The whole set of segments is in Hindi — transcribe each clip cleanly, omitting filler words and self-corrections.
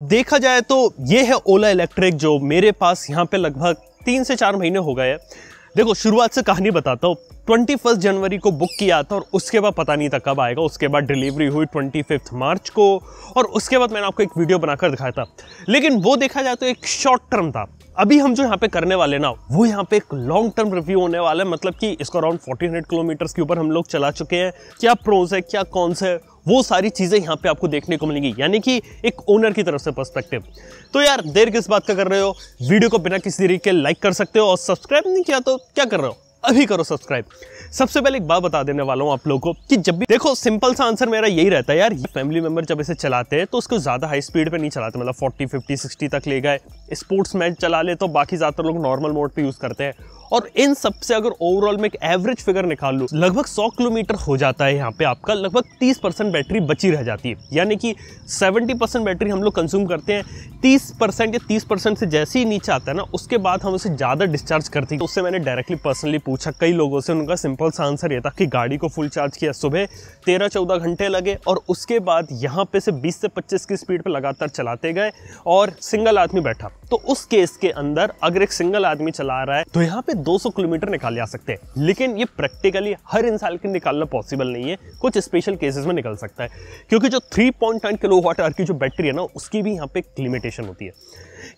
देखा जाए तो ये है ओला इलेक्ट्रिक जो मेरे पास यहाँ पे लगभग 3 से 4 महीने हो गए हैं। देखो शुरुआत से कहानी बताता हूँ। 21 जनवरी को बुक किया था और उसके बाद पता नहीं था कब आएगा। उसके बाद डिलीवरी हुई 25 मार्च को और उसके बाद मैंने आपको एक वीडियो बनाकर दिखाया था, लेकिन वो देखा जाए तो एक शॉर्ट टर्म था। अभी हम जो यहाँ पे करने वाले ना वो यहाँ पे एक लॉन्ग टर्म रिव्यू होने वाला है। मतलब कि इसको अराउंड 1400 किलोमीटर्स के ऊपर हम लोग चला चुके हैं। क्या प्रोज है, क्या कॉन्स है, वो सारी चीजें यहाँ पे आपको देखने को मिलेंगी, यानी कि एक ओनर की तरफ से पर्सपेक्टिव। तो यार देर किस बात का कर रहे हो, वीडियो को बिना किसी तरीके लाइक कर सकते हो और सब्सक्राइब नहीं किया तो क्या कर रहे हो, अभी करो सब्सक्राइब। सबसे पहले एक बात बता देने वाला हूँ आप लोगों को कि जब भी देखो सिंपल सा आंसर मेरा यही रहता है यार, फैमिली मेंबर जब इसे चलाते हैं तो उसको ज्यादा हाई स्पीड पे नहीं चलाते, मतलब 40 50 60 तक ले गए। स्पोर्ट्स मैच चला ले तो बाकी ज्यादातर लोग नॉर्मल मोड पे यूज करते हैं। और इन सबसे अगर ओवरऑल में एक एवरेज फिगर निकाल लूं, लगभग 100 किलोमीटर हो जाता है यहाँ पे आपका, लगभग 30% बैटरी बची रह जाती है। यानी कि 70% बैटरी हम लोग कंज्यूम करते हैं, 30% या 30% से जैसे ही नीचे आता है ना उसके बाद हम उसे ज़्यादा डिस्चार्ज करते हैं। तो उससे मैंने डायरेक्टली पर्सनली पूछा कई लोगों से, उनका सिंपल सा आंसर ये था कि गाड़ी को फुल चार्ज किया सुबह 13-14 घंटे लगे और उसके बाद यहाँ पे से 20 से 25 की स्पीड पर लगातार चलाते गए और सिंगल आदमी बैठा। तो उस केस के अंदर अगर एक सिंगल आदमी चला रहा है तो यहाँ पे 200 किलोमीटर निकाले जा सकते हैं, लेकिन ये प्रैक्टिकली हर इंसान के निकालना पॉसिबल नहीं है। कुछ स्पेशल केसेस में निकल सकता है क्योंकि जो 3.9 किलोवाट आवर की जो बैटरी है ना उसकी भी यहाँ पे एक लिमिटेशन होती है।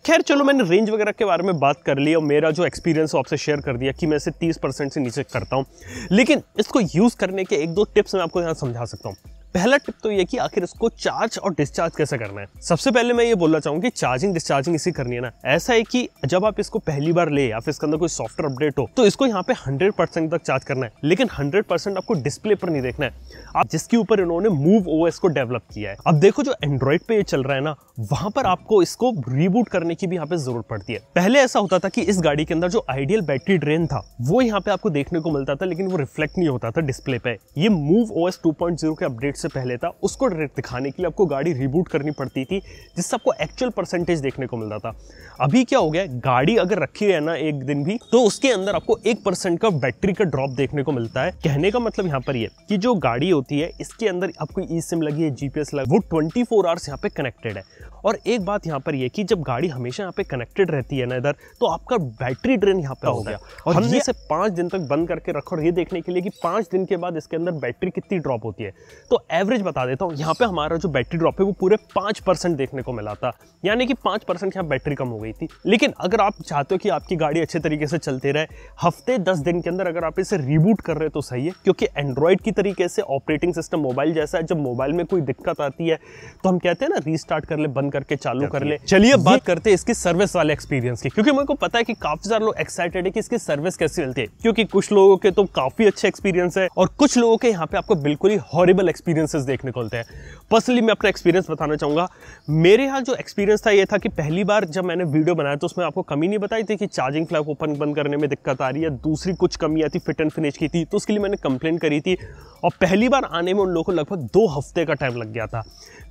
खैर चलो, मैंने रेंज वगैरह के बारे में बात कर ली और मेरा जो एक्सपीरियंस आपसे शेयर कर दिया कि मैं इसे 30% से नीचे करता हूँ, लेकिन इसको यूज करने के 1-2 टिप्स मैं आपको यहाँ समझा सकता हूँ। पहला टिप तो ये कि आखिर इसको चार्ज और डिस्चार्ज कैसे करना है। सबसे पहले मैं ये बोलना चाहूंगा कि चार्जिंग डिस्चार्जिंग इसी करनी है ना। ऐसा है कि जब आप इसको पहली बार ले या फिर इसके अंदर कोई सॉफ्टवेयर अपडेट हो तो इसको यहाँ पे 100% तक चार्ज करना है, लेकिन 100% आपको डिस्प्ले पर नहीं देखना है, आप जिसके ऊपर इन्होंने मूव ओएस को डेवलप किया है। अब देखो जो एंड्रॉइड पे ये चल रहा है ना, वहां पर आपको इसको रीबूट करने की भी यहाँ पे जरूरत पड़ती है। पहले ऐसा होता था कि इस गाड़ी के अंदर जो आइडियल बैटरी ड्रेन था वो यहाँ पे आपको देखने को मिलता था, लेकिन वो रिफ्लेक्ट नहीं होता था डिस्प्ले पे। ये मूव ओएस 2.0 के अपडेट से पहले था, उसको दिखाने के लिए आपको गाड़ी रिबूट करनी पड़ती थी जिससे आपको एक्चुअल परसेंटेज देखने को मिलता था। अभी क्या हो गया, गाड़ी अगर रखी है ना एक दिन भी तो उसके अंदर आपको 1% का बैटरी का ड्रॉप देखने को मिलता है। कहने का मतलब यहाँ पर ये कि जो गाड़ी होती है इसके अंदर आपको ई सिम लगी है, जीपीएस लगी, वो 24 आवर्स यहाँ पे कनेक्टेड है। और एक बात यहाँ पर ये कि जब गाड़ी हमेशा यहाँ पे कनेक्टेड रहती है ना इधर, तो आपका बैटरी ड्रेन यहाँ पे हो गया। और हमने इसे 5 दिन तक बंद करके रखो और ये देखने के लिए कि 5 दिन के बाद इसके अंदर बैटरी कितनी ड्रॉप होती है। तो एवरेज बता देता हूँ, यहाँ पे हमारा जो बैटरी ड्रॉप है वो पूरे 5% देखने को मिला था, यानी कि 5% यहाँ बैटरी कम हो गई थी। लेकिन अगर आप चाहते हो कि आपकी गाड़ी अच्छे तरीके से चलते रहे, हफ्ते 10 दिन के अंदर अगर आप इसे रिबूट कर रहे हो तो सही है, क्योंकि एंड्रॉइड की तरीके से ऑपरेटिंग सिस्टम मोबाइल जैसा है। जब मोबाइल में कोई दिक्कत आती है तो हम कहते हैं ना रीस्टार्ट कर ले, बंद करके चालू कर ले। चलिए बात करते हैं इसकी सर्विस वाले एक्सपीरियंस की, क्योंकि मेरे को पता है कि काफी सारे लोग एक्साइटेड है कि इसकी सर्विस कैसी मिलती है, क्योंकि कुछ लोगों के तो काफी अच्छे एक्सपीरियंस है और कुछ लोगों के यहाँ पे आपको बिल्कुल ही हॉरिबल एक्सपीरियंसेस देखने को मिलते हैं। पर्सनली मैं अपना एक्सपीरियंस बताना चाहूंगा। मेरे यहाँ जो एक्सपीरियंस था ये था कि पहली बार जब मैंने वीडियो बनाया तो उसमें आपको कमी नहीं बताई थी कि चार्जिंग फ्लैग ओपन बंद करने में दिक्कत आ रही है, दूसरी कुछ कमी आती फिट एंड फिनिश की थी, तो उसके लिए मैंने कंप्लेन करी थी और पहली बार आने में उन लोगों को लगभग 2 हफ्ते का टाइम लग गया था।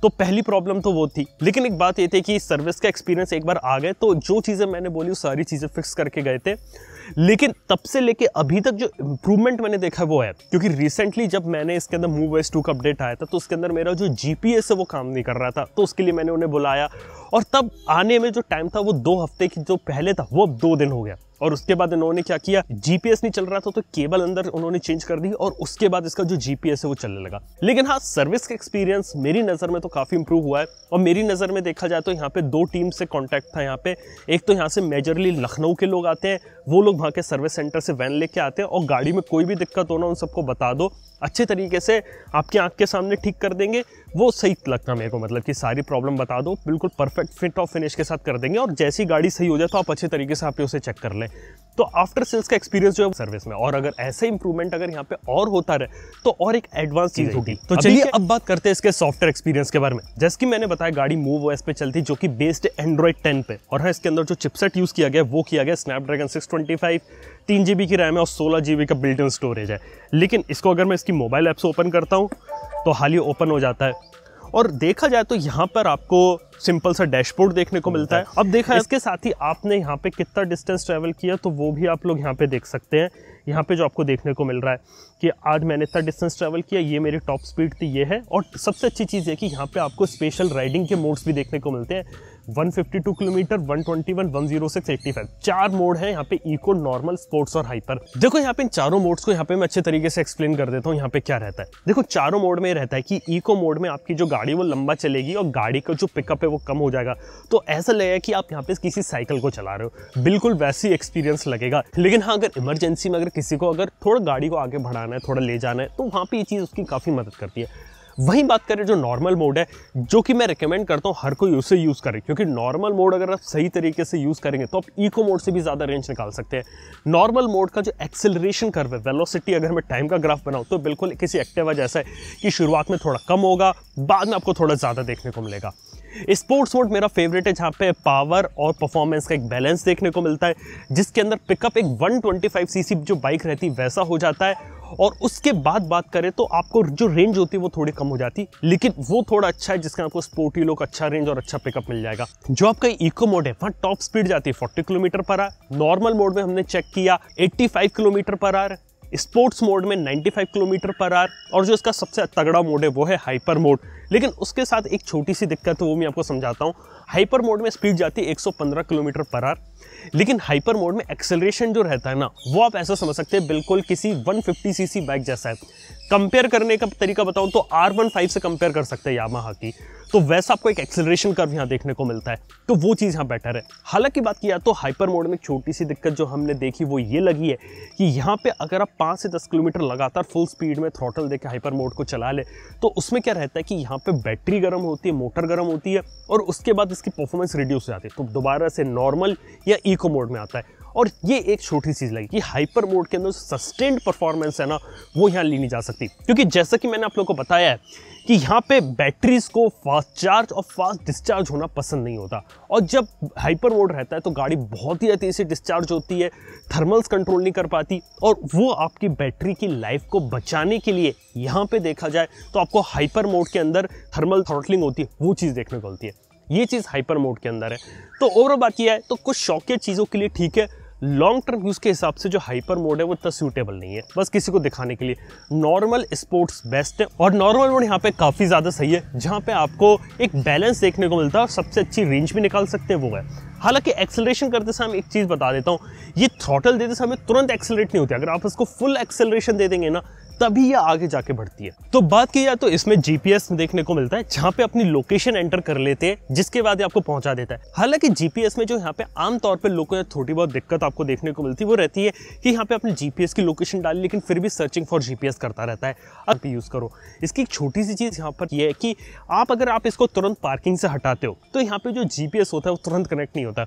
तो पहली प्रॉब्लम तो वो थी, लेकिन एक बात ये थी कि सर्विस का एक्सपीरियंस एक बार आ गए तो जो चीज़ें मैंने बोली वो सारी चीज़ें फिक्स करके गए थे। लेकिन तब से लेके अभी तक जो इंप्रूवमेंट मैंने देखा वो है, क्योंकि रिसेंटली जब मैंने इसके अंदर मूव ओएस 2 का अपडेट आया था तो उसके अंदर मेरा जो जीपीएस है वो काम नहीं कर रहा था, तो उसके लिए मैंने उन्हें बुलाया और तब आने में जो टाइम था वो 2 हफ्ते की जो पहले था वो अब 2 दिन हो गया। और उसके बाद इन्होंने क्या किया, जीपीएस नहीं चल रहा था तो केबल अंदर उन्होंने चेंज कर दी और उसके बाद इसका जो जीपीएस है वो चलने लगा। लेकिन हाँ, सर्विस का एक्सपीरियंस मेरी नज़र में तो काफ़ी इंप्रूव हुआ है। और मेरी नज़र में देखा जाए तो यहाँ पे 2 टीम से कॉन्टैक्ट था यहाँ पे। एक तो यहाँ से मेजरली लखनऊ के लोग आते हैं, वो लोग वहाँ के सर्विस सेंटर से वैन लेके आते हैं और गाड़ी में कोई भी दिक्कत हो ना उन सबको बता दो, अच्छे तरीके से आपकी आंख के सामने ठीक कर देंगे। वो सही लगता मेरे को, मतलब कि सारी प्रॉब्लम बता दो, बिल्कुल परफेक्ट फिट और फिनिश के साथ कर देंगे और जैसी गाड़ी सही हो जाए तो आप अच्छे तरीके से आप उसे चेक कर लें। तो आफ्टर सेल्स का एक्सपीरियंस जो है सर्विस में, और अगर ऐसे इंप्रूवमेंट अगर यहाँ पे और होता रहे तो और एक एडवांस चीज होगी। तो चलिए अब बात करते हैं इसके सॉफ्टवेयर एक्सपीरियंस के बारे में। जैसे कि मैंने बताया गाड़ी मूव ओएस पे चलती जो कि बेस्ड एंड्रॉइड 10 पे, और हाँ इसके अंदर जो चिपसेट यूज किया गया वो किया गया स्नैपड्रैगन 625, 3 GB की रैम है और 16 GB का बिल्ट इन स्टोरेज है। लेकिन इसको अगर मैं इसकी मोबाइल ऐप से ओपन करता हूँ तो हाल ही ओपन हो जाता है। और देखा जाए तो यहाँ पर आपको सिंपल सा डैशबोर्ड देखने को मिलता है। अब देखा इसके साथ ही आपने यहाँ पे कितना डिस्टेंस ट्रेवल किया तो वो भी आप लोग यहाँ पे देख सकते हैं। यहाँ पे जो आपको देखने को मिल रहा है कि आज मैंने इतना डिस्टेंस ट्रैवल किया, ये मेरी टॉप स्पीड थी, ये है। और सबसे अच्छी चीज़ है कि यहाँ पे आपको स्पेशल राइडिंग के मोड्स भी देखने को मिलते हैं। 152 किलोमीटर, 121, 106, 85 4 मोड है यहाँ पे, इको, नॉर्मल, स्पोर्ट्स और हाइपर। देखो यहाँ पे इन चारों मोड्स को यहाँ पे मैं अच्छे तरीके से एक्सप्लेन कर देता हूँ। यहाँ पे क्या रहता है, देखो चारों मोड में रहता है कि इको मोड में आपकी जो गाड़ी वो लंबा चलेगी और गाड़ी का जो पिकअप है वो कम हो जाएगा, तो ऐसा लगेगा कि आप यहाँ पे किसी साइकिल को चला रहे हो, बिल्कुल वैसी एक्सपीरियंस लगेगा। लेकिन हाँ, अगर इमरजेंसी में अगर किसी को अगर थोड़ा गाड़ी को आगे बढ़ाना है, थोड़ा ले जाना है, तो वहाँ पे ये चीज़ उसकी काफ़ी मदद करती है। वहीं बात करें जो नॉर्मल मोड है, जो कि मैं रिकमेंड करता हूँ हर कोई उसे यूज़ करे, क्योंकि नॉर्मल मोड अगर आप सही तरीके से यूज़ करेंगे तो आप इको मोड से भी ज़्यादा रेंज निकाल सकते हैं। नॉर्मल मोड का जो एक्सेलरेशन कर्व है, वेलोसिटी, अगर मैं टाइम का ग्राफ बनाऊँ तो बिल्कुल किसी एक्टिवा जैसा है कि शुरुआत में थोड़ा कम होगा, बाद में आपको थोड़ा ज़्यादा देखने को मिलेगा। स्पोर्ट्स मोड मेरा फेवरेट है, जहाँ पे पावर और परफॉर्मेंस का एक बैलेंस देखने को मिलता है, जिसके अंदर पिकअप एक 125 सीसी जो बाइक रहती है वैसा हो जाता है। और उसके बाद बात करें तो आपको जो रेंज होती है वो थोड़ी कम हो जाती, लेकिन वो थोड़ा अच्छा है जिसका आपको स्पोर्टी लुक, अच्छा रेंज और अच्छा पिकअप मिल जाएगा। जो आपका इको मोड है वहाँ टॉप स्पीड जाती है 40 kilometre per hour. Normal mode में हमने चेक किया 85 kilometre per hour, sports mode में 95 किलोमीटर पर आवर, और जो इसका सबसे तगड़ा मोड है वो है हाइपर मोड। लेकिन उसके साथ एक छोटी सी दिक्कत है, वो मैं आपको समझाता हूँ। हाइपर मोड में स्पीड जाती है 115 किलोमीटर पर आवर, लेकिन हाइपर मोड में एक्सेलरेशन जो रहता है ना, वो आप ऐसा समझ सकते हैं बिल्कुल किसी 150 सीसी बाइक जैसा है। कंपेयर करने का तरीका बताऊं तो R15 से कंपेयर कर सकते हैं यामाहा की, तो वैसा आपको एक एक्सेलरेशन कर्व यहाँ देखने को मिलता है, तो वो चीज़ यहाँ बेटर है। हालांकि बात किया तो हाइपर मोड में छोटी सी दिक्कत जो हमने देखी वो ये लगी है कि यहाँ पे अगर आप 5 से 10 किलोमीटर लगातार फुल स्पीड में थ्रॉटल देके हाइपर मोड को चला ले, तो उसमें क्या रहता है कि यहाँ पे बैटरी गर्म होती है, मोटर गर्म होती है, और उसके बाद इसकी परफॉर्मेंस रिड्यूस हो जाती है, तो दोबारा से नॉर्मल या इको मोड में आता है। और ये एक छोटी चीज़ लगी कि हाइपर मोड के अंदर सस्टेन्ड परफॉर्मेंस है ना, वो यहाँ ली नहीं जा सकती, क्योंकि जैसा कि मैंने आप लोगों को बताया है कि यहाँ पे बैटरीज को फास्ट चार्ज और फास्ट डिस्चार्ज होना पसंद नहीं होता, और जब हाइपर मोड रहता है तो गाड़ी बहुत ही तेज़ी से डिस्चार्ज होती है, थर्मल्स कंट्रोल नहीं कर पाती, और वो आपकी बैटरी की लाइफ को बचाने के लिए यहाँ पे देखा जाए तो आपको हाइपर मोड के अंदर थर्मल थ्रॉटलिंग होती है, वो चीज़ देखने को मिलती है। ये चीज़ हाइपर मोड के अंदर है। तो ओवरऑल बात किया है तो कुछ शौकिया चीज़ों के लिए ठीक है, लॉन्ग टर्म यूज़ के हिसाब से जो हाइपर मोड है वो इतना सूटेबल नहीं है, बस किसी को दिखाने के लिए। नॉर्मल स्पोर्ट्स बेस्ट है, और नॉर्मल मोड यहाँ पे काफ़ी ज़्यादा सही है, जहाँ पे आपको एक बैलेंस देखने को मिलता है और सबसे अच्छी रेंज भी निकाल सकते हैं वो है। हालांकि एक्सेलरेशन करते समय एक चीज़ बता देता हूँ, ये थ्रॉटल देते समय तुरंत एक्सेलरेट नहीं होती, अगर आप इसको फुल एक्सेलरेशन दे देंगे ना तभी ये आगे जाके बढ़ती है। तो बात की जाए तो इसमें जीपीएस देखने को मिलता है, जहाँ पे अपनी लोकेशन एंटर कर लेते हैं, जिसके बाद ये आपको पहुंचा देता है। हालांकि जीपीएस में जो यहाँ पे आमतौर पे लोगों को थोड़ी बहुत दिक्कत आपको देखने को मिलती है वो रहती है कि यहाँ पे अपने जीपीएस की लोकेशन डाली, लेकिन फिर भी सर्चिंग फॉर जीपीएस करता रहता है। अब यूज़ करो इसकी एक छोटी सी चीज़ यहाँ पर यह है कि अगर आप इसको तुरंत पार्किंग से हटाते हो तो यहाँ पे जो जीपीएस होता है वो तुरंत कनेक्ट नहीं होता।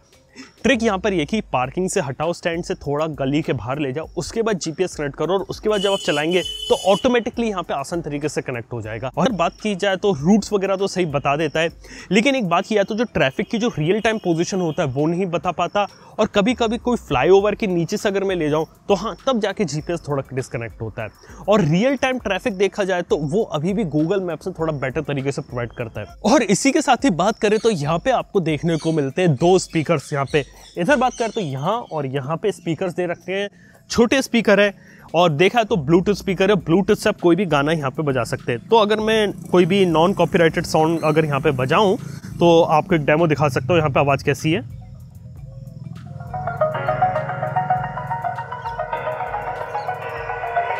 ट्रिक यहाँ पर ये कि पार्किंग से हटाओ, स्टैंड से थोड़ा गली के बाहर ले जाओ, उसके बाद जीपीएस कनेक्ट करो, और उसके बाद जब आप चलाएंगे तो ऑटोमेटिकली यहाँ पे आसान तरीके से कनेक्ट हो जाएगा। और बात की जाए तो रूट्स वगैरह तो सही बता देता है, लेकिन एक बात किया तो जो ट्रैफिक की जो रियल टाइम पोजीशन होता है वो नहीं बता पाता, और कभी कभी कोई फ्लाईओवर के नीचे से अगर मैं ले जाऊँ तो हाँ, तब जाके जीपीएस थोड़ा डिस्कनेक्ट होता है। और रियल टाइम ट्रैफिक देखा जाए तो वो अभी भी गूगल मैप से थोड़ा बेटर तरीके से प्रोवाइड करता है। और इसी के साथ ही बात करें तो यहाँ पे आपको देखने को मिलते हैं 2 स्पीकर्स। यहाँ पे इधर बात करें तो यहाँ और यहाँ पे स्पीकर्स दे रखे हैं, छोटे स्पीकर है, और देखा है तो ब्लूटूथ स्पीकर है, ब्लूटूथ से आप कोई भी गाना यहाँ पे बजा सकते हैं। तो अगर मैं कोई भी नॉन कॉपीराइटेड साउंड अगर यहाँ पे बजाऊं तो आपको एक डेमो दिखा सकता हूँ यहाँ पे आवाज़ कैसी है।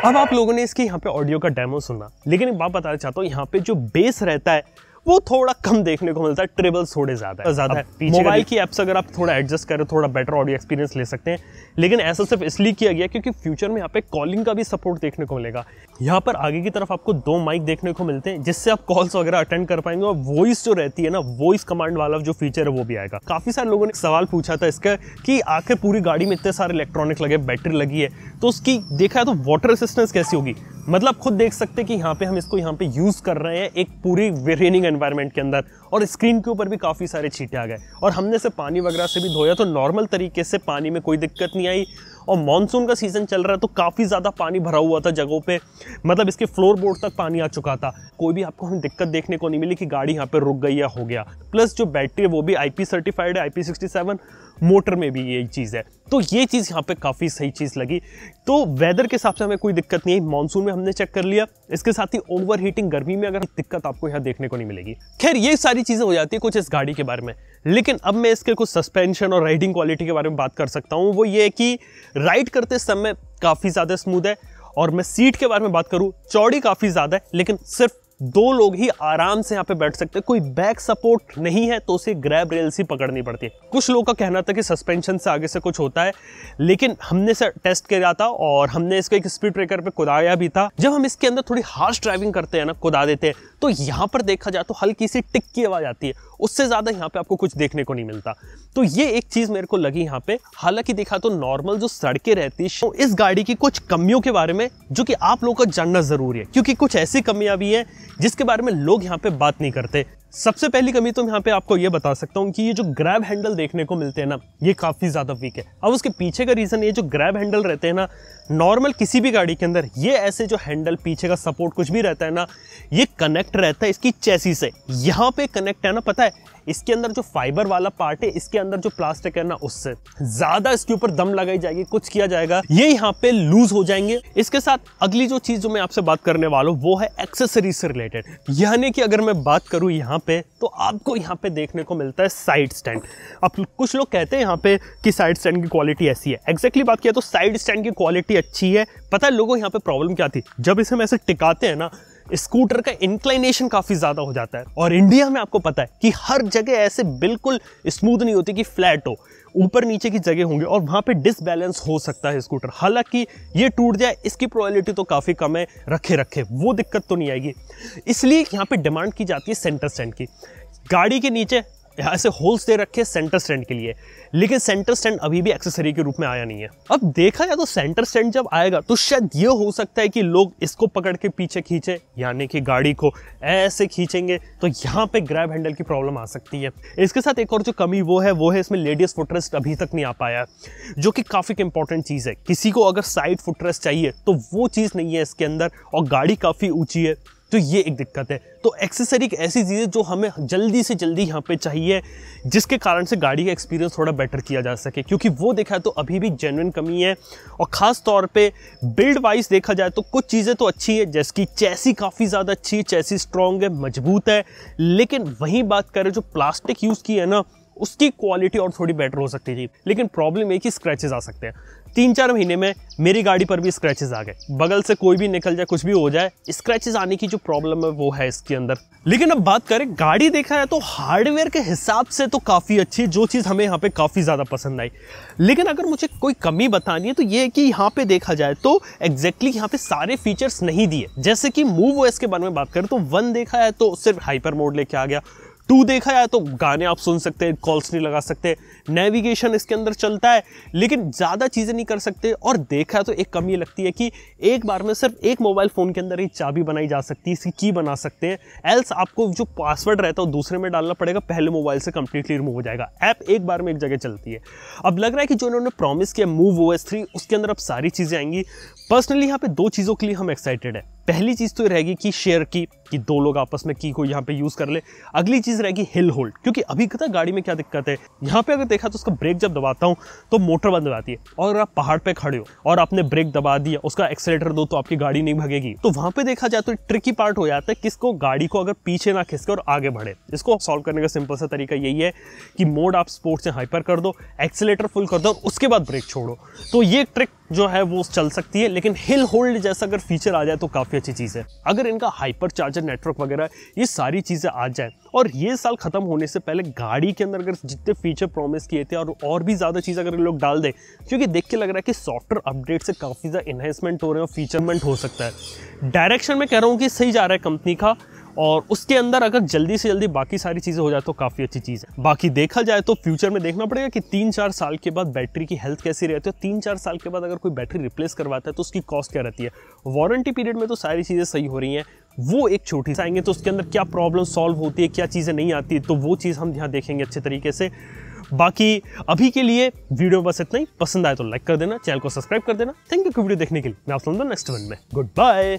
अब आप लोगों ने इसकी यहाँ पे ऑडियो का डेमो सुना, लेकिन एक बात बताना चाहता हूँ, यहाँ पे जो बेस रहता है वो थोड़ा कम देखने को मिलता है, ट्रेबल्स थोड़े ज़्यादा है। मोबाइल की ऐप्स अगर आप थोड़ा एडजस्ट करें, थोड़ा बेटर ऑडियो एक्सपीरियंस ले सकते हैं, लेकिन ऐसा सिर्फ इसलिए किया गया क्योंकि फ्यूचर में यहाँ पे कॉलिंग का भी सपोर्ट देखने को मिलेगा। यहाँ पर आगे की तरफ आपको 2 माइक देखने को मिलते हैं, जिससे आप कॉल्स वगैरह अटेंड कर पाएंगे, और वॉइस जो रहती है ना, वॉइस कमांड वाला जो फीचर है वो भी आएगा। काफ़ी सारे लोगों ने सवाल पूछा था इसका कि आखिर पूरी गाड़ी में इतने सारे इलेक्ट्रॉनिक लगे, बैटरी लगी है, तो उसकी देखा है तो वाटर रेसिस्टेंस कैसी होगी। मतलब खुद देख सकते हैं कि यहाँ पे हम इसको यहाँ पे यूज़ कर रहे हैं एक पूरी रेनिंग एनवायरनमेंट के अंदर, और स्क्रीन के ऊपर भी काफ़ी सारे छींटे आ गए, और हमने से पानी वगैरह से भी धोया तो नॉर्मल तरीके से पानी में कोई दिक्कत नहीं आई। और मानसून का सीजन चल रहा है तो काफ़ी ज़्यादा पानी भरा हुआ था जगहों पे, मतलब इसके फ्लोर बोर्ड तक पानी आ चुका था। कोई भी आपको हमें दिक्कत देखने को नहीं मिली कि गाड़ी यहाँ पे रुक गई या हो गया। प्लस जो बैटरी है वो भी IP सर्टिफाइड है, IP67, मोटर में भी यही चीज़ है, तो ये चीज़ यहाँ पे काफ़ी सही चीज़ लगी। तो वेदर के हिसाब से हमें कोई दिक्कत नहीं है, मानसून में हमने चेक कर लिया। इसके साथ ही ओवर हीटिंग गर्मी में अगर दिक्कत आपको यहाँ देखने को नहीं मिलेगी। खैर ये सारी चीज़ें हो जाती है कुछ इस गाड़ी के बारे में, लेकिन अब मैं इसके कुछ सस्पेंशन और राइडिंग क्वालिटी के बारे में बात कर सकता हूँ। वो ये है कि राइड करते समय काफ़ी ज़्यादा स्मूथ है, और मैं सीट के बारे में बात करूँ, चौड़ी काफ़ी ज़्यादा है, लेकिन सिर्फ 2 लोग ही आराम से यहाँ पे बैठ सकते हैं। कोई बैक सपोर्ट नहीं है तो उसे ग्रैब रेल्स ही पकड़नी पड़ती है। कुछ लोगों का कहना था कि सस्पेंशन से आगे से कुछ होता है, लेकिन हमने इसे टेस्ट किया था और हमने इसको एक स्पीड ब्रेकर पे कुदाया भी था। जब हम इसके अंदर थोड़ी हार्श ड्राइविंग करते हैं ना, कुदा देते हैं, तो यहाँ पर देखा जाए तो हल्की सी टिक की आवाज आती है, उससे ज्यादा यहाँ पे आपको कुछ देखने को नहीं मिलता। तो ये एक चीज मेरे को लगी यहाँ पे। हालांकि देखा तो नॉर्मल जो सड़कें रहती है, तो इस गाड़ी की कुछ कमियों के बारे में जो कि आप लोगों को जानना जरूरी है, क्योंकि कुछ ऐसी कमियां भी हैं जिसके बारे में लोग यहाँ पे बात नहीं करते। सबसे पहली कमी तो मैं यहाँ पे आपको ये बता सकता हूँ कि ये जो ग्रैब हैंडल देखने को मिलते हैं ना, ये काफ़ी ज़्यादा वीक है। अब उसके पीछे का रीज़न ये जो ग्रैब हैंडल रहते हैं ना, नॉर्मल किसी भी गाड़ी के अंदर ये ऐसे जो हैंडल पीछे का सपोर्ट कुछ भी रहता है ना, ये कनेक्ट रहता है इसकी चेसी से। यहाँ पे कनेक्ट है ना, पता है इसके अंदर जो फाइबर वाला पार्ट है, इसके अंदर जो प्लास्टिक है ना, उससे ज़्यादा इसके ऊपर दम लगाई जाएगी, कुछ किया जाएगा, ये यहाँ पे लूज हो जाएंगे। इसके साथ अगली जो चीज़ जो मैं आपसे बात करने वाला हूँ वो है एक्सेसरीज से रिलेटेड। यानी कि अगर मैं बात करूँ यहाँ पे, तो आपको यहाँ पे देखने को मिलता है साइड स्टैंड। अब कुछ लोग कहते हैं यहाँ पे कि साइड स्टैंड की क्वालिटी ऐसी है। एग्जैक्टली बात किया तो साइड स्टैंड की क्वालिटी अच्छी है। पता है लोगों यहाँ पे प्रॉब्लम क्या थी, जब इसे हम ऐसे टिकाते हैं ना, स्कूटर का इंक्लाइनेशन काफी ज्यादा हो जाता है। और इंडिया में आपको पता है कि हर जगह ऐसे बिल्कुल स्मूथ नहीं होती कि फ्लैट हो, ऊपर नीचे की जगह होंगे और वहां पे डिसबैलेंस हो सकता है स्कूटर। हालांकि ये टूट जाए इसकी प्रोबेबिलिटी तो काफी कम है, रखे वो दिक्कत तो नहीं आएगी। इसलिए यहाँ पे डिमांड की जाती है सेंटर स्टैंड की। गाड़ी के नीचे ऐसे होल्स दे रखे सेंटर स्टैंड के लिए, लेकिन सेंटर स्टैंड अभी भी एक्सेसरी के रूप में आया नहीं है। अब देखा जाए तो सेंटर स्टैंड जब आएगा तो शायद ये हो सकता है कि लोग इसको पकड़ के पीछे खींचे, यानी कि गाड़ी को ऐसे खींचेंगे तो यहाँ पे ग्रैब हैंडल की प्रॉब्लम आ सकती है। इसके साथ एक और जो कमी वो है इसमें लेडीज फुटरेस्ट अभी तक नहीं आ पाया, जो कि काफ़ी इंपॉर्टेंट चीज़ है। किसी को अगर साइड फुटरेस्ट चाहिए तो वो चीज़ नहीं है इसके अंदर, और गाड़ी काफ़ी ऊँची है, तो ये एक दिक्कत है। तो एक्सेसरी एक ऐसी चीज़ है जो हमें जल्दी से जल्दी यहाँ पे चाहिए, जिसके कारण से गाड़ी का एक्सपीरियंस थोड़ा बेटर किया जा सके, क्योंकि वो देखा तो अभी भी जेन्युइन कमी है। और ख़ास तौर पे बिल्ड वाइज देखा जाए तो कुछ चीज़ें तो अच्छी है, जैसे कि चैसी काफ़ी ज़्यादा अच्छी है, चैसी स्ट्रॉन्ग है, मजबूत है। लेकिन वहीं बात करें जो प्लास्टिक यूज़ की है ना, उसकी क्वालिटी और थोड़ी बेटर हो सकती थी। लेकिन प्रॉब्लम है कि स्क्रैचेस आ सकते हैं। 3-4 महीने में मेरी गाड़ी पर भी स्क्रैचेस आ गए, बगल से कोई भी निकल जाए, कुछ भी हो जाए, स्क्रैचेस आने की जो प्रॉब्लम है वो है इसके अंदर। लेकिन अब बात करें गाड़ी देखा है तो हार्डवेयर के हिसाब से तो काफ़ी अच्छी है, जो चीज़ हमें यहाँ पे काफ़ी ज़्यादा पसंद आई। लेकिन अगर मुझे कोई कमी बतानी है तो ये है कि यहाँ पे देखा जाए तो एग्जैक्टली यहाँ पे सारे फीचर्स नहीं दिए। जैसे कि MoveOS के बारे में बात करें तो 1 देखा है तो सिर्फ हाइपर मोड लेके आ गया, 2 देखा जाए तो गाने आप सुन सकते हैं, कॉल्स नहीं लगा सकते, नेविगेशन इसके अंदर चलता है, लेकिन ज़्यादा चीज़ें नहीं कर सकते। और देखा तो एक कमी लगती है कि एक बार में सिर्फ एक मोबाइल फ़ोन के अंदर ही चाबी बनाई जा सकती है, इसकी की बना सकते हैं, एल्स आपको जो पासवर्ड रहता है वो दूसरे में डालना पड़ेगा, पहले मोबाइल से कंप्लीटली रिमूव हो जाएगा। ऐप एक बार में एक जगह चलती है। अब लग रहा है कि जो इन्होंने प्रॉमिस किया MoveOS 3, उसके अंदर अब सारी चीज़ें आएंगी। पर्सनली यहाँ पे 2 चीज़ों के लिए हम एक्साइटेड है। पहली चीज़ तो रहेगी कि शेयर की, कि 2 लोग आपस में की को यहाँ पे यूज़ कर ले। अगली चीज़ रहेगी हिल होल्ड, क्योंकि अभी पता गाड़ी में क्या दिक्कत है, यहाँ पे अगर देखा तो उसका ब्रेक जब दबाता हूँ तो मोटर बंद हो जाती है, और अगर आप पहाड़ पे खड़े हो और आपने ब्रेक दबा दिया, उसका एक्सेलेटर दो तो आपकी गाड़ी नहीं भगेगी। तो वहाँ पे देखा जाए तो ट्रिकी पार्ट हो जाता है किसको गाड़ी को अगर पीछे ना खिसके और आगे बढ़े। इसको सॉल्व करने का सिंपल सा तरीका यही है कि मोड आप स्पोर्ट से हाइपर कर दो, एक्सेलेटर फुल कर दो और उसके बाद ब्रेक छोड़ो। तो ये ट्रिक जो है वो चल सकती है। लेकिन हिल होल्ड जैसा अगर फीचर आ जाए तो काफ़ी अच्छी चीज़ है। अगर इनका हाइपर चार्जर नेटवर्क वगैरह ये सारी चीज़ें आ जाए, और ये साल खत्म होने से पहले गाड़ी के अंदर अगर जितने फीचर प्रॉमिस किए थे और भी ज़्यादा चीज़ अगर लोग डाल दें, क्योंकि देख के लग रहा है कि सॉफ्टवेयर अपडेट से काफ़ी ज़्यादा इन्हेंसमेंट हो रहे हैं और फीचरमेंट हो सकता है। डायरेक्शन में कह रहा हूँ कि सही जा रहा है कंपनी का, और उसके अंदर अगर जल्दी से जल्दी बाकी सारी चीज़ें हो जाए तो काफ़ी अच्छी चीज़ है। बाकी देखा जाए तो फ्यूचर में देखना पड़ेगा कि 3-4 साल के बाद बैटरी की हेल्थ कैसी रहती है। 3-4 साल के बाद अगर कोई बैटरी रिप्लेस करवाता है तो उसकी कॉस्ट क्या रहती है। वारंटी पीरियड में तो सारी चीज़ें सही हो रही हैं, वो एक छोटी सी आएंगे तो उसके अंदर क्या प्रॉब्लम सॉल्व होती है, क्या चीज़ें नहीं आती, तो वो चीज़ हम यहाँ देखेंगे अच्छे तरीके से। बाकी अभी के लिए वीडियो बस इतना ही। पसंद आए तो लाइक कर देना, चैनल को सब्सक्राइब कर देना। थैंक यू वीडियो देखने के लिए। मैं आप लोगों नेक्स्ट वन में। Good bye.